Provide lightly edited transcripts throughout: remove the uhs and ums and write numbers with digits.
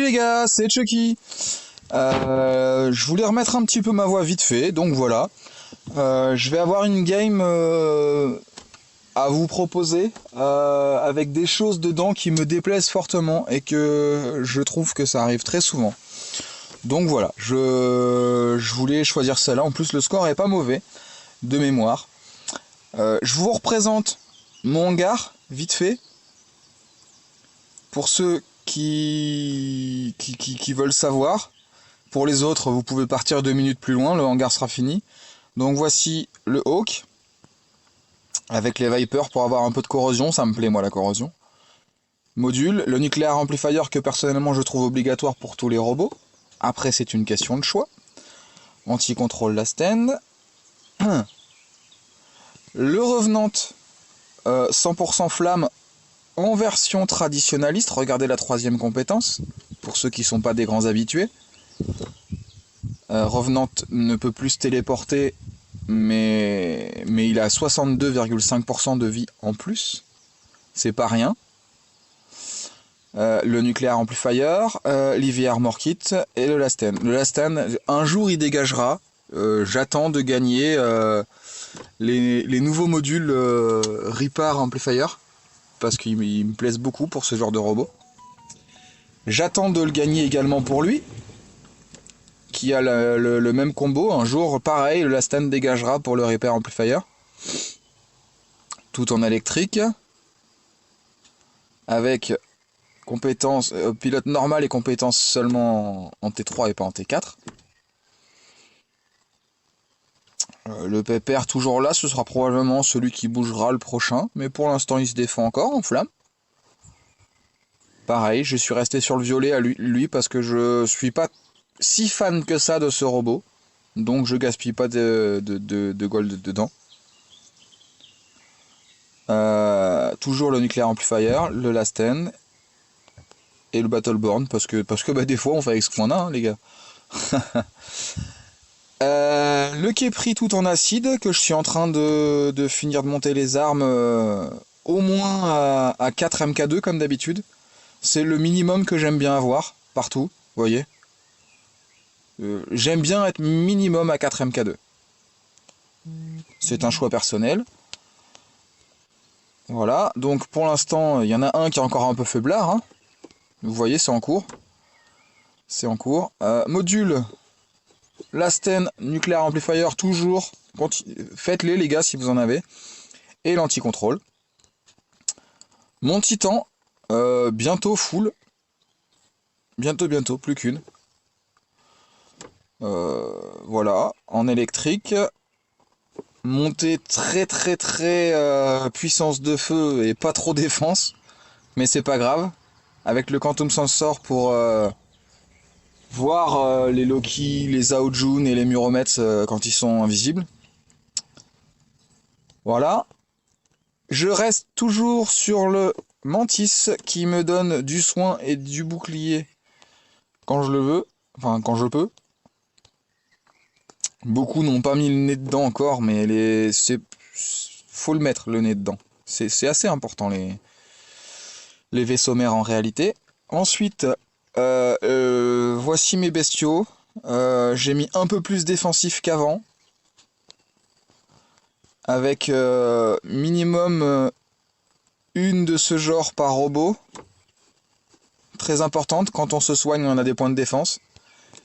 les gars, c'est Chucky. Je voulais remettre un petit peu ma voix vite fait, donc voilà. Je vais avoir une game à vous proposer avec des choses dedans qui me déplaisent fortement et que je trouve que ça arrive très souvent. Donc voilà, je voulais choisir celle-là. En plus, le score est pas mauvais de mémoire. Je vous représente mon hangar vite fait pour ceux qui veulent savoir. Pour les autres, vous pouvez partir 2 minutes plus loin, le hangar sera fini. Donc voici le Hawk avec les Vipers pour avoir un peu de corrosion, ça me plaît moi la corrosion. Module, le Nuclear Amplifier que personnellement je trouve obligatoire pour tous les robots. Après c'est une question de choix. Anti-contrôle last end. Le Revenant 100% flamme en version traditionnaliste. Regardez la troisième compétence, pour ceux qui ne sont pas des grands habitués. Revenant ne peut plus se téléporter, mais il a 62,5% de vie en plus. C'est pas rien. Le Nuclear Amplifier, l'EV Armor Kit et le Last End. Le Last End, un jour il dégagera. J'attends de gagner les nouveaux modules Reaper Amplifier, parce qu'ils me plaisent beaucoup pour ce genre de robot. J'attends de le gagner également pour lui, qui a le même combo. Un jour, pareil, le Last End dégagera pour le Reaper Amplifier. Tout en électrique. Avec compétences pilote normal et compétences seulement en T3 et pas en T4. Le pépère toujours là, ce sera probablement celui qui bougera le prochain, mais pour l'instant il se défend encore en flamme. Pareil, je suis resté sur le violet à lui parce que je suis pas si fan que ça de ce robot, donc je gaspille pas de gold dedans. Toujours le Nuclear Amplifier, le Last End et le Battleborn parce que bah, des fois on fait avec ce qu'on a, hein, les gars. Le Kepri tout en acide que je suis en train de finir de monter les armes au moins à 4 MK2 comme d'habitude. C'est le minimum que j'aime bien avoir partout, vous voyez. J'aime bien être minimum à 4 MK2. C'est un choix personnel. Voilà, donc pour l'instant, il y en a un qui est encore un peu faiblard. Hein. Vous voyez, c'est en cours. C'est en cours. Module, Last End, Nuclear Amplifier, toujours. Faites-les les gars si vous en avez. Et l'anti-contrôle. Mon Titan, bientôt full. Bientôt, plus qu'une. Voilà, en électrique. Montée très puissance de feu et pas trop défense. Mais c'est pas grave. Avec le Quantum Sensor pour voir les Loki, les Aojun et les Muromets quand ils sont invisibles. Voilà. Je reste toujours sur le Mantis qui me donne du soin et du bouclier quand je le veux. Enfin, quand je peux. Beaucoup n'ont pas mis le nez dedans encore, mais faut le mettre le nez dedans. C'est assez important les vaisseaux mères en réalité. Ensuite, voici mes bestiaux. J'ai mis un peu plus défensif qu'avant. Avec minimum une de ce genre par robot. Très importante, quand on se soigne on a des points de défense.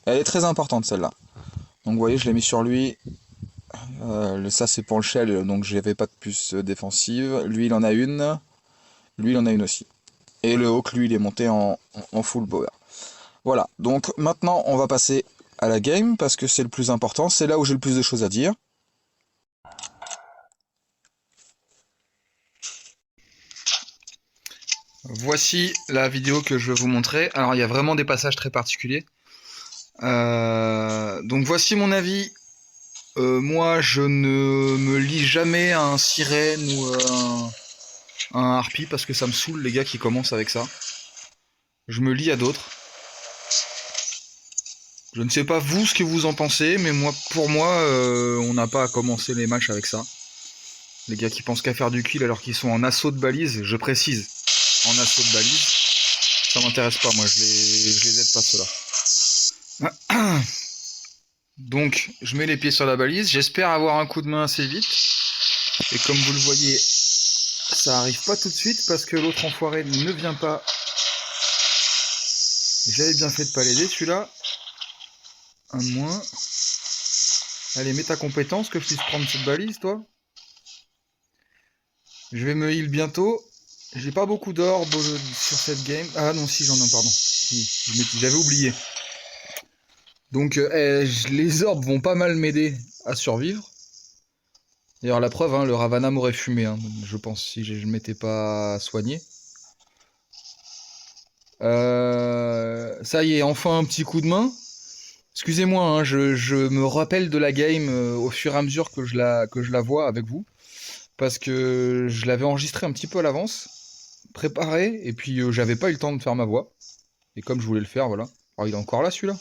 Elle est très importante celle-là. Donc vous voyez, je l'ai mis sur lui. Ça c'est pour le shell, donc j'avais pas de puce défensive. Lui il en a une. Lui il en a une aussi. Et le Hawk, lui, il est monté en full power. Voilà, donc maintenant on va passer à la game, parce que c'est le plus important, c'est là où j'ai le plus de choses à dire. Voici la vidéo que je vais vous montrer. Alors il y a vraiment des passages très particuliers. Donc voici mon avis. Moi je ne me lis jamais un sirène ou un harpie parce que ça me saoule les gars qui commencent avec ça. Je me lis à d'autres. Je ne sais pas vous ce que vous en pensez, mais pour moi, on n'a pas à commencer les matchs avec ça. Les gars qui pensent qu'à faire du kill alors qu'ils sont en assaut de balise, je précise, en assaut de balise, ça m'intéresse pas, moi je les aide t'inquiète pas, cela. Donc, je mets les pieds sur la balise. J'espère avoir un coup de main assez vite. Et comme vous le voyez, ça arrive pas tout de suite parce que l'autre enfoiré ne vient pas. J'avais bien fait de pas l'aider, celui-là. Un de moins. Allez, mets ta compétence que je puisse prendre cette balise, toi. Je vais me heal bientôt. J'ai pas beaucoup d'orbes sur cette game. Ah non, si, j'en ai, pardon. Si, j'avais oublié. Donc, les orbes vont pas mal m'aider à survivre. D'ailleurs, la preuve, hein, le Ravana m'aurait fumé, hein, je pense, si je ne m'étais pas soigné. Ça y est, enfin un petit coup de main. Excusez-moi, hein, je me rappelle de la game au fur et à mesure que je la vois avec vous. Parce que je l'avais enregistré un petit peu à l'avance, préparé, et puis j'avais pas eu le temps de faire ma voix. Et comme je voulais le faire, voilà. Alors il est encore là celui-là.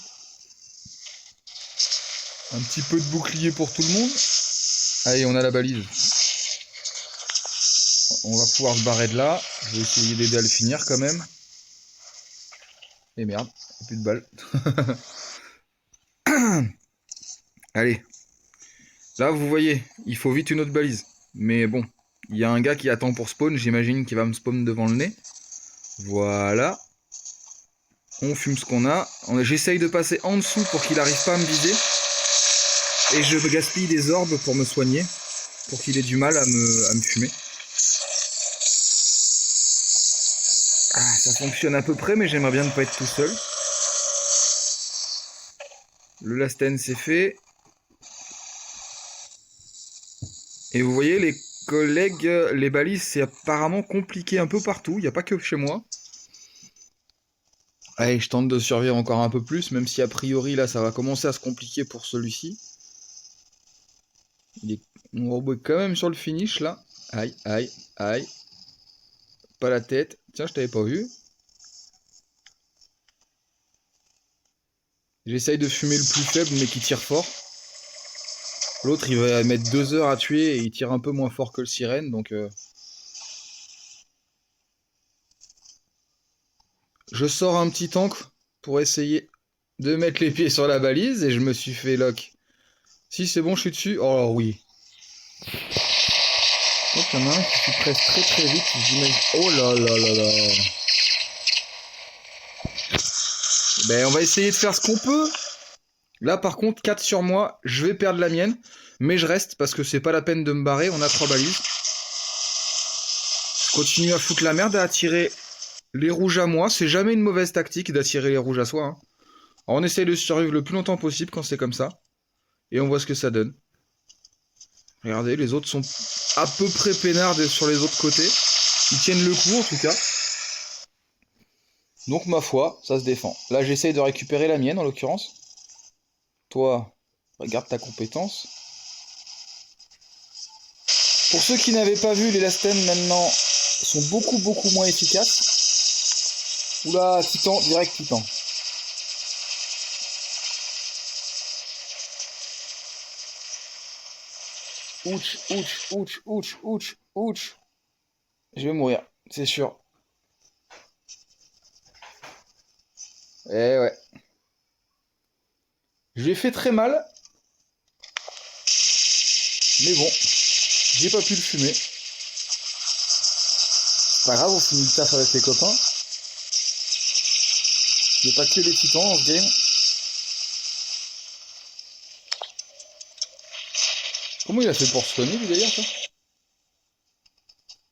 Un petit peu de bouclier pour tout le monde. Allez, on a la balise. On va pouvoir se barrer de là. Je vais essayer d'aider à le finir quand même. Et merde, il n'y a plus de balles. Allez. Là, vous voyez, il faut vite une autre balise. Mais bon, il y a un gars qui attend pour spawn. J'imagine qu'il va me spawn devant le nez. Voilà. On fume ce qu'on a. J'essaye de passer en dessous pour qu'il n'arrive pas à me viser. Et je gaspille des orbes pour me soigner. Pour qu'il ait du mal à me fumer. Ah, ça fonctionne à peu près, mais j'aimerais bien ne pas être tout seul. Le last end c'est fait. Et vous voyez, les collègues, les balises, c'est apparemment compliqué un peu partout. Il n'y a pas que chez moi. Allez, je tente de survivre encore un peu plus, même si a priori, là, ça va commencer à se compliquer pour celui-ci. Mon robot est quand même sur le finish, là. Aïe, aïe, aïe. Pas la tête. Tiens, je t'avais pas vu. J'essaye de fumer le plus faible, mais qui tire fort. L'autre, il va mettre 2 heures à tuer et il tire un peu moins fort que le sirène, donc... Je sors un petit tank pour essayer de mettre les pieds sur la balise et je me suis fait lock. Si c'est bon, je suis dessus. Oh oui. Donc il y en a un qui se presse très très vite. Oh là là là là. Ben on va essayer de faire ce qu'on peut. Là par contre 4 sur moi. Je vais perdre la mienne. Mais je reste parce que c'est pas la peine de me barrer. On a 3 balises. Je continue à foutre la merde, à attirer les rouges à moi. C'est jamais une mauvaise tactique d'attirer les rouges à soi. Hein. Alors, on essaye de survivre le plus longtemps possible quand c'est comme ça. Et on voit ce que ça donne. Regardez, les autres sont à peu près peinards sur les autres côtés. Ils tiennent le coup en tout cas. Donc ma foi, ça se défend. Là j'essaye de récupérer la mienne en l'occurrence. Toi, regarde ta compétence. Pour ceux qui n'avaient pas vu, les last end maintenant sont beaucoup moins efficaces. Oula, Titan, direct Titan. Ouch, ouch, ouch, ouch, ouch, ouch. Je vais mourir, c'est sûr. Eh ouais. Je lui ai fait très mal. Mais bon, j'ai pas pu le fumer. C'est pas grave, on finit le taf avec les copains. Il n'y a pas que les titans dans ce game. Comment il a fait pour se soigner lui d'ailleurs ça?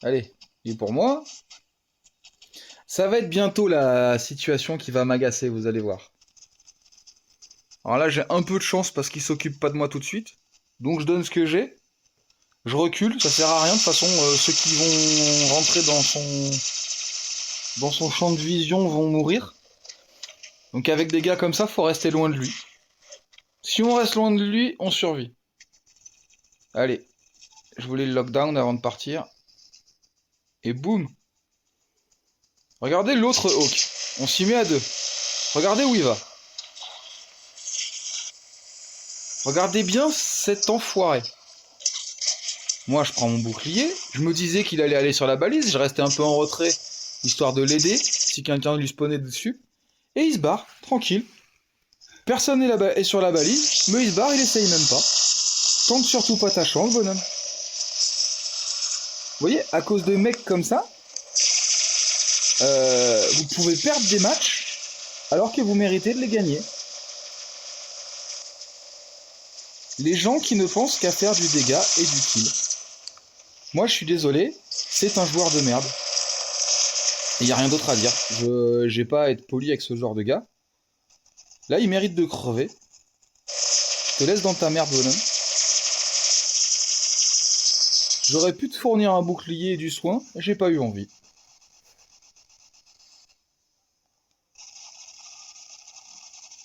Allez, il est pour moi. Ça va être bientôt la situation qui va m'agacer, vous allez voir. Alors là j'ai un peu de chance parce qu'il s'occupe pas de moi tout de suite. Donc je donne ce que j'ai. Je recule, ça sert à rien. De toute façon, ceux qui vont rentrer dans son champ de vision vont mourir. Donc avec des gars comme ça, faut rester loin de lui. Si on reste loin de lui, on survit. Allez, je voulais le lockdown avant de partir. Et boum. Regardez l'autre Hawk. On s'y met à deux. Regardez où il va. Regardez bien cet enfoiré. Moi, je prends mon bouclier. Je me disais qu'il allait aller sur la balise. Je restais un peu en retrait, histoire de l'aider, si quelqu'un lui spawnait dessus. Et il se barre, tranquille. Personne est sur la balise, mais il se barre, il essaye même pas. Tente surtout pas ta chance, bonhomme. Vous voyez, à cause de mecs comme ça, vous pouvez perdre des matchs alors que vous méritez de les gagner. Les gens qui ne pensent qu'à faire du dégât et du kill. Moi, je suis désolé, c'est un joueur de merde. Il n'y a rien d'autre à dire. J'ai pas à être poli avec ce genre de gars. Là, il mérite de crever. Je te laisse dans ta merde, bonhomme. J'aurais pu te fournir un bouclier et du soin, j'ai pas eu envie.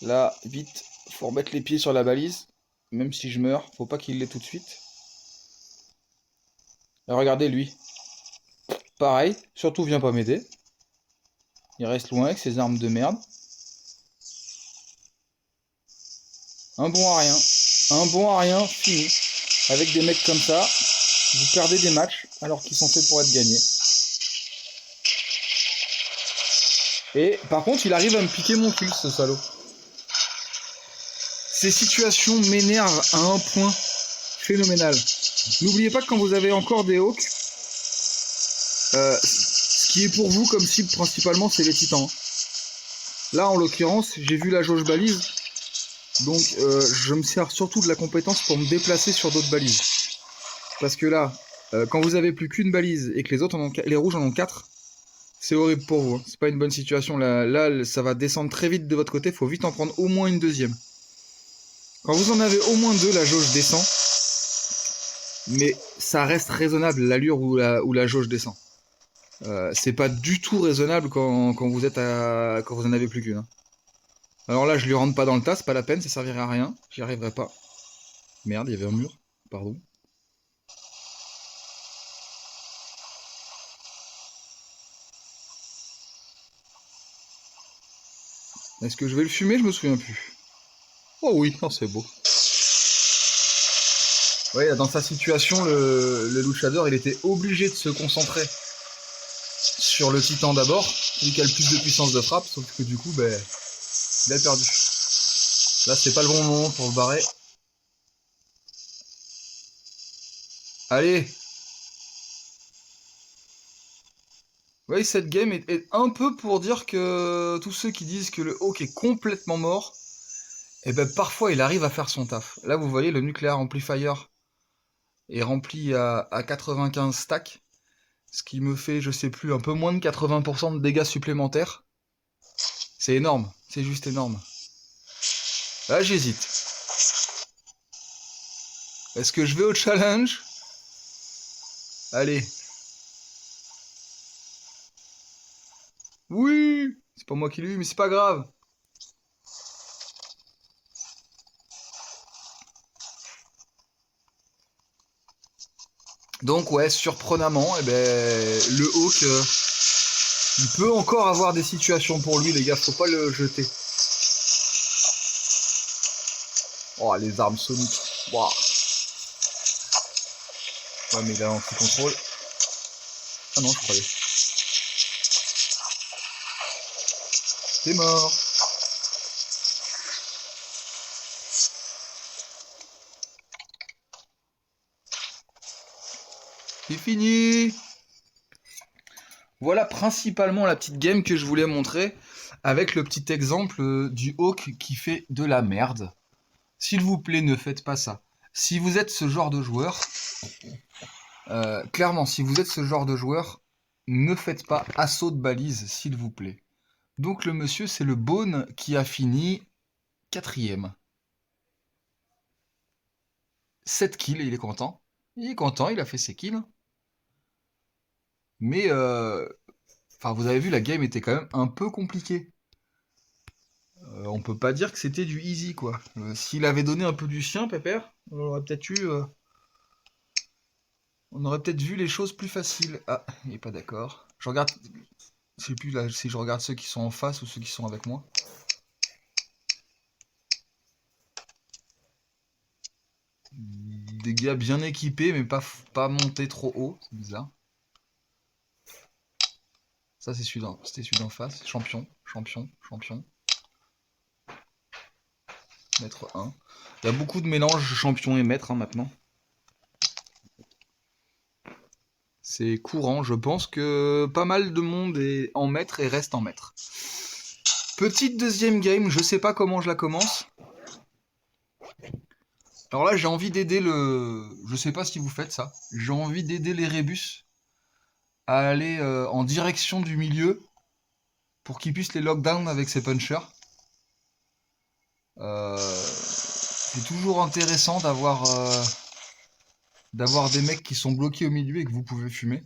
Là, vite, faut remettre les pieds sur la balise. Même si je meurs, faut pas qu'il l'ait tout de suite. Et regardez lui. Pareil, surtout viens pas m'aider. Il reste loin avec ses armes de merde. Un bon à rien. Un bon à rien, fini. Avec des mecs comme ça, vous perdez des matchs alors qu'ils sont faits pour être gagnés. Et par contre, il arrive à me piquer mon kill, ce salaud. Ces situations m'énervent à un point phénoménal. N'oubliez pas que quand vous avez encore des hawks, ce qui est pour vous comme cible principalement, c'est les titans. Là, en l'occurrence, j'ai vu la jauge balise, donc je me sers surtout de la compétence pour me déplacer sur d'autres balises. Parce que là, quand vous avez plus qu'une balise et que les autres les rouges en ont 4, c'est horrible pour vous. Hein. C'est pas une bonne situation. Là, ça va descendre très vite de votre côté. Faut vite en prendre au moins une deuxième. Quand vous en avez au moins 2, la jauge descend. Mais ça reste raisonnable l'allure où la jauge descend. C'est pas du tout raisonnable quand vous en avez plus qu'une. Hein. Alors là, je lui rentre pas dans le tas, c'est pas la peine, ça servirait à rien. J'y arriverai pas. Merde, il y avait un mur. Pardon. Est-ce que je vais le fumer? Je me souviens plus. Oh oui, oh, c'est beau. Oui, dans sa situation, le luchador, il était obligé de se concentrer sur le titan d'abord, celui qui a le plus de puissance de frappe, sauf que du coup, ben, il a perdu. Là, c'est pas le bon moment pour le barrer. Allez! Oui, cette game est un peu pour dire que tous ceux qui disent que le Hawk est complètement mort, eh ben parfois il arrive à faire son taf. Là, vous voyez, le nuclear amplifier est rempli à 95 stacks, ce qui me fait, je sais plus, un peu moins de 80% de dégâts supplémentaires. C'est énorme, c'est juste énorme. Là, j'hésite. Est-ce que je vais au challenge? Allez. Oui! C'est pas moi qui l'ai eu, mais c'est pas grave. Donc ouais, surprenamment, eh ben, le Hawk, il peut encore avoir des situations pour lui, les gars, faut pas le jeter. Oh, les armes soniques. Wow. Ouais, mais il a l'anti-contrôle. Ah non, je croyais. T'es mort. C'est fini. Voilà principalement la petite game que je voulais montrer, avec le petit exemple du Hawk qui fait de la merde. S'il vous plaît, ne faites pas ça. Si vous êtes ce genre de joueur, clairement, si vous êtes ce genre de joueur, ne faites pas assaut de balise, s'il vous plaît. Donc le monsieur, c'est le Bone qui a fini 4ème. 7 kills, il est content. Il est content, il a fait ses kills. Mais, enfin, vous avez vu, la game était quand même un peu compliquée. On peut pas dire que c'était du easy, quoi. S'il avait donné un peu du sien, Pépère, on aurait peut-être vu les choses plus faciles. Ah, il est pas d'accord. Je regarde, je sais plus là, si je regarde ceux qui sont en face ou ceux qui sont avec moi. Des gars bien équipés, mais pas montés trop haut, c'est bizarre. Ça, c'était celui d'en face. Champion, champion, champion. Maître 1. Il y a beaucoup de mélanges champion et maître maintenant. C'est courant, je pense que pas mal de monde est en maître et reste en maître. Petite deuxième game, je sais pas comment je la commence. Alors là, j'ai envie d'aider le... Je sais pas si vous faites ça. J'ai envie d'aider les rébus à aller en direction du milieu pour qu'ils puissent les lockdown avec ses punchers. C'est toujours intéressant d'avoir des mecs qui sont bloqués au milieu et que vous pouvez fumer.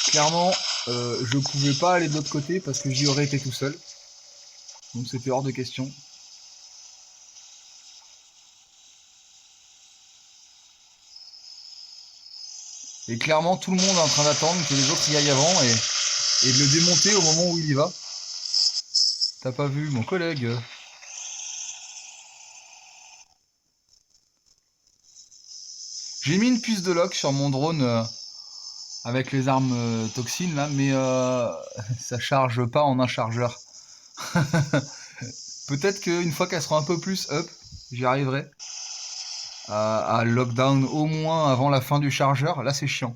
Clairement, je pouvais pas aller de l'autre côté parce que j'y aurais été tout seul. Donc c'était hors de question. Et clairement, tout le monde est en train d'attendre que les autres y aillent avant et de le démonter au moment où il y va. T'as pas vu mon collègue? J'ai mis une puce de lock sur mon drone avec les armes toxines là, mais ça charge pas en un chargeur. Peut-être qu'une fois qu'elle sera un peu plus up, j'y arriverai à lockdown au moins avant la fin du chargeur. Là c'est chiant.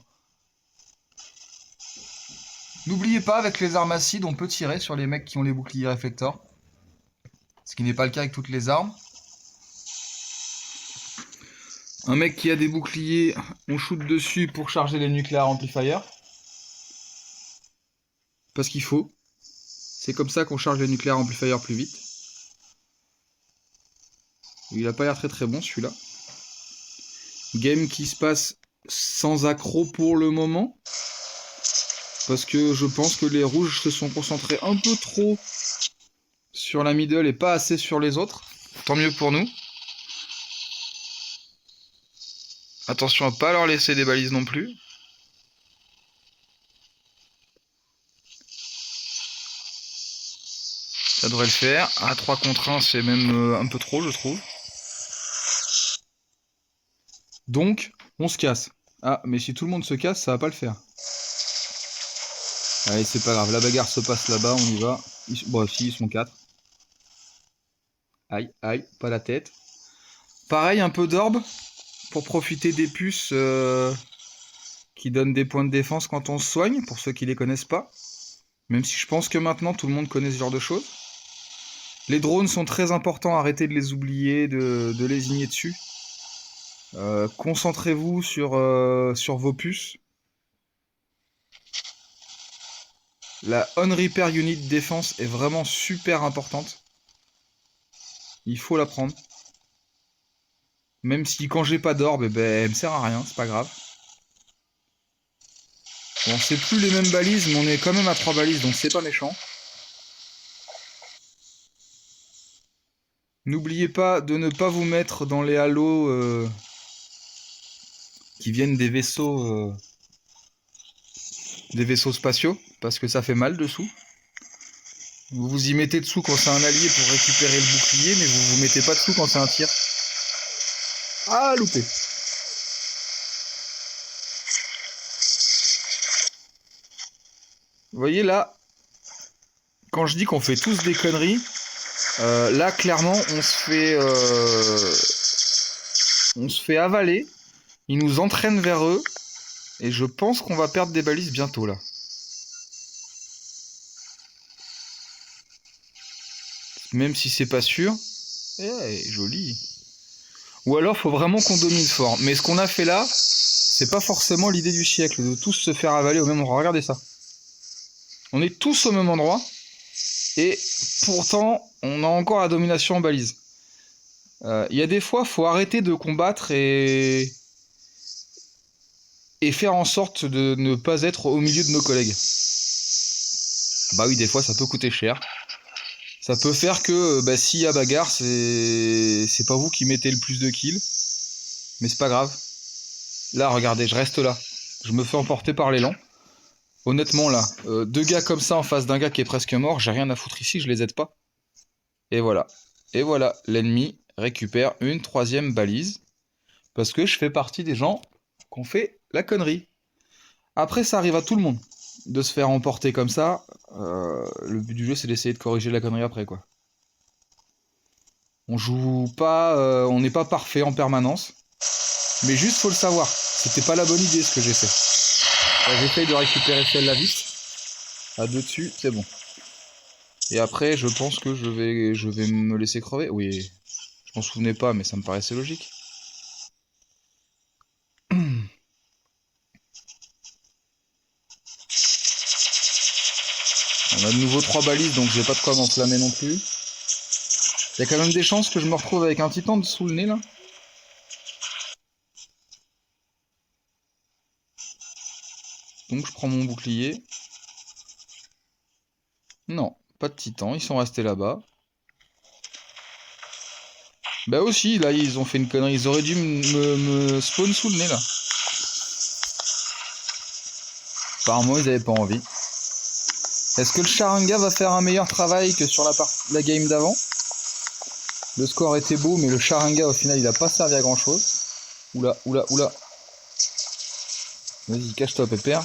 N'oubliez pas, avec les armes acides, on peut tirer sur les mecs qui ont les boucliers réflecteurs. Ce qui n'est pas le cas avec toutes les armes. Un mec qui a des boucliers, on shoot dessus pour charger les nucléaires amplifiers. Parce qu'il faut. C'est comme ça qu'on charge les nucléaires amplifiers plus vite. Il a pas l'air très très bon celui-là. Game qui se passe sans accro pour le moment. Parce que je pense que les rouges se sont concentrés un peu trop sur la middle et pas assez sur les autres. Tant mieux pour nous. Attention à pas leur laisser des balises non plus. Ça devrait le faire. À 3 contre 1, c'est même un peu trop, je trouve. Donc, on se casse. Ah, mais si tout le monde se casse, ça va pas le faire. Allez, c'est pas grave. La bagarre se passe là-bas, on y va. Bon, si, ils sont 4. Aïe, aïe, pas la tête. Pareil, un peu d'orbe pour profiter des puces qui donnent des points de défense quand on se soigne, pour ceux qui les connaissent pas. Même si je pense que maintenant tout le monde connaît ce genre de choses. Les drones sont très importants, arrêtez de les oublier, de lésigner dessus. Concentrez-vous sur vos puces. La On Repair Unit défense est vraiment super importante. Il faut la prendre. Même si quand j'ai pas d'orbe, eh ben, elle me sert à rien, c'est pas grave. Bon, c'est plus les mêmes balises, mais on est quand même à 3 balises, donc c'est pas méchant. N'oubliez pas de ne pas vous mettre dans les halos qui viennent des vaisseaux spatiaux, parce que ça fait mal dessous. Vous vous y mettez dessous quand c'est un allié pour récupérer le bouclier, mais vous vous mettez pas dessous quand c'est un tir. Ah, loupé. Vous voyez là, quand je dis qu'on fait tous des conneries, là clairement on se fait avaler, ils nous entraînent vers eux, et je pense qu'on va perdre des balises bientôt là. Même si c'est pas sûr. Eh, joli. Ou alors faut vraiment qu'on domine fort. Mais ce qu'on a fait là, c'est pas forcément l'idée du siècle, de tous se faire avaler au même endroit. Regardez ça. On est tous au même endroit, et pourtant on a encore la domination en balise. Il y a des fois, faut arrêter de combattre et faire en sorte de ne pas être au milieu de nos collègues. Bah oui, des fois ça peut coûter cher. Ça peut faire que s'il y a bagarre, c'est pas vous qui mettez le plus de kills. Mais c'est pas grave. Là, regardez, je reste là. Je me fais emporter par l'élan. Honnêtement, là, 2 gars comme ça en face d'un gars qui est presque mort, j'ai rien à foutre ici, je les aide pas. Et voilà. Et voilà, l'ennemi récupère une 3e balise. Parce que je fais partie des gens qui ont fait la connerie. Après, ça arrive à tout le monde de se faire emporter comme ça. Le but du jeu, c'est d'essayer de corriger la connerie après, quoi. On joue pas, on n'est pas parfait en permanence, mais juste faut le savoir. C'était pas la bonne idée ce que j'ai fait. Là, j'essaye de récupérer celle-là vite. À deux dessus, c'est bon. Et après, je pense que je vais me laisser crever. Oui, je m'en souvenais pas, mais ça me paraissait logique. On a de nouveau 3 balises, donc j'ai pas de quoi m'enflammer non plus. Il y a quand même des chances que je me retrouve avec un titan sous le nez là. Donc je prends mon bouclier. Non, pas de titan, ils sont restés là-bas. Bah aussi, là ils ont fait une connerie, ils auraient dû me spawn sous le nez là. Apparemment ils avaient pas envie. Est-ce que le Sharinga va faire un meilleur travail que sur la game d'avant? Le score était beau, mais le Sharinga au final il a pas servi à grand chose. Oula, oula, oula. Vas-y, cache-toi pépère.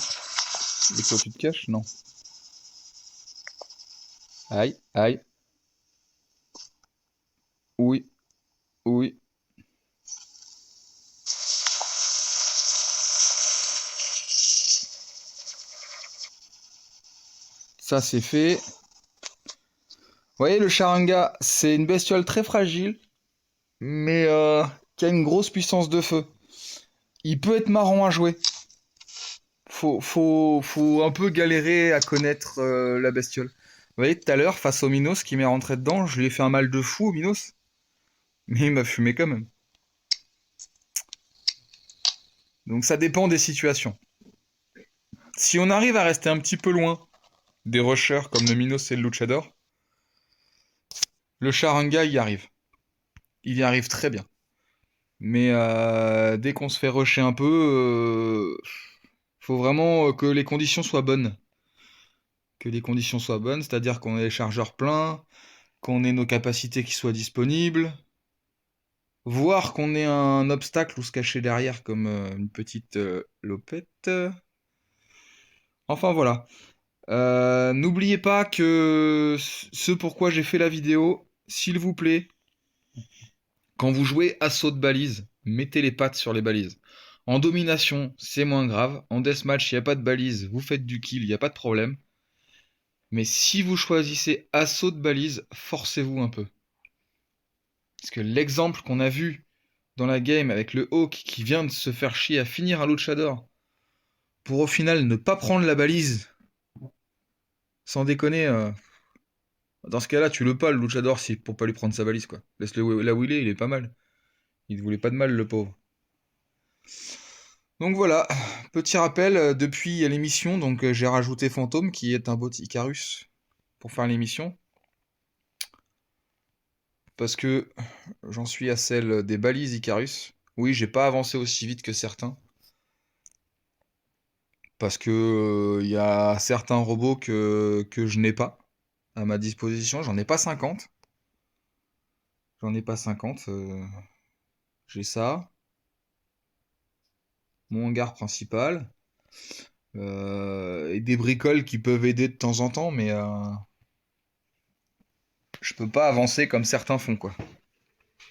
Et quoi, tu te caches? Non. Aïe, aïe. Oui, oui. Ça c'est fait. Vous voyez, le Sharinga, c'est une bestiole très fragile, mais qui a une grosse puissance de feu. Il peut être marrant à jouer. Faut un peu galérer à connaître la bestiole. Vous voyez, tout à l'heure, face au Minos qui m'est rentré dedans, je lui ai fait un mal de fou au Minos. Mais il m'a fumé quand même. Donc ça dépend des situations. Si on arrive à rester un petit peu loin des rushers comme le Minos et le Luchador, le Sharinga y arrive. Il y arrive très bien. Mais dès qu'on se fait rusher un peu, faut vraiment que les conditions soient bonnes. Que les conditions soient bonnes, c'est-à-dire qu'on ait les chargeurs pleins, qu'on ait nos capacités qui soient disponibles, voire qu'on ait un obstacle ou se cacher derrière comme une petite lopette. Enfin voilà. N'oubliez pas que ce pourquoi j'ai fait la vidéo, s'il vous plaît, quand vous jouez assaut de balise, mettez les pattes sur les balises. En domination, c'est moins grave. En deathmatch, il n'y a pas de balise, vous faites du kill, il n'y a pas de problème. Mais si vous choisissez assaut de balise, forcez-vous un peu. Parce que l'exemple qu'on a vu dans la game avec le Hawk qui vient de se faire chier à finir un Luchador pour au final ne pas prendre la balise, sans déconner, dans ce cas-là, tu le pas le Luchador pour pas lui prendre sa balise quoi. Laisse-le là où il est pas mal. Il ne voulait pas de mal le pauvre. Donc voilà, petit rappel, depuis l'émission, donc j'ai rajouté Fantôme qui est un bot Icarus pour faire l'émission. Parce que j'en suis à celle des balises Icarus. Oui, j'ai pas avancé aussi vite que certains. Parce que y a certains robots que je n'ai pas à ma disposition. J'en ai pas 50. J'en ai pas 50. J'ai ça. Mon hangar principal. Et des bricoles qui peuvent aider de temps en temps, mais je peux pas avancer comme certains font, quoi,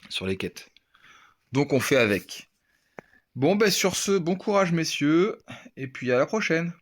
sur les quêtes. Donc on fait avec. Bon, ben sur ce, bon courage, messieurs, et puis à la prochaine.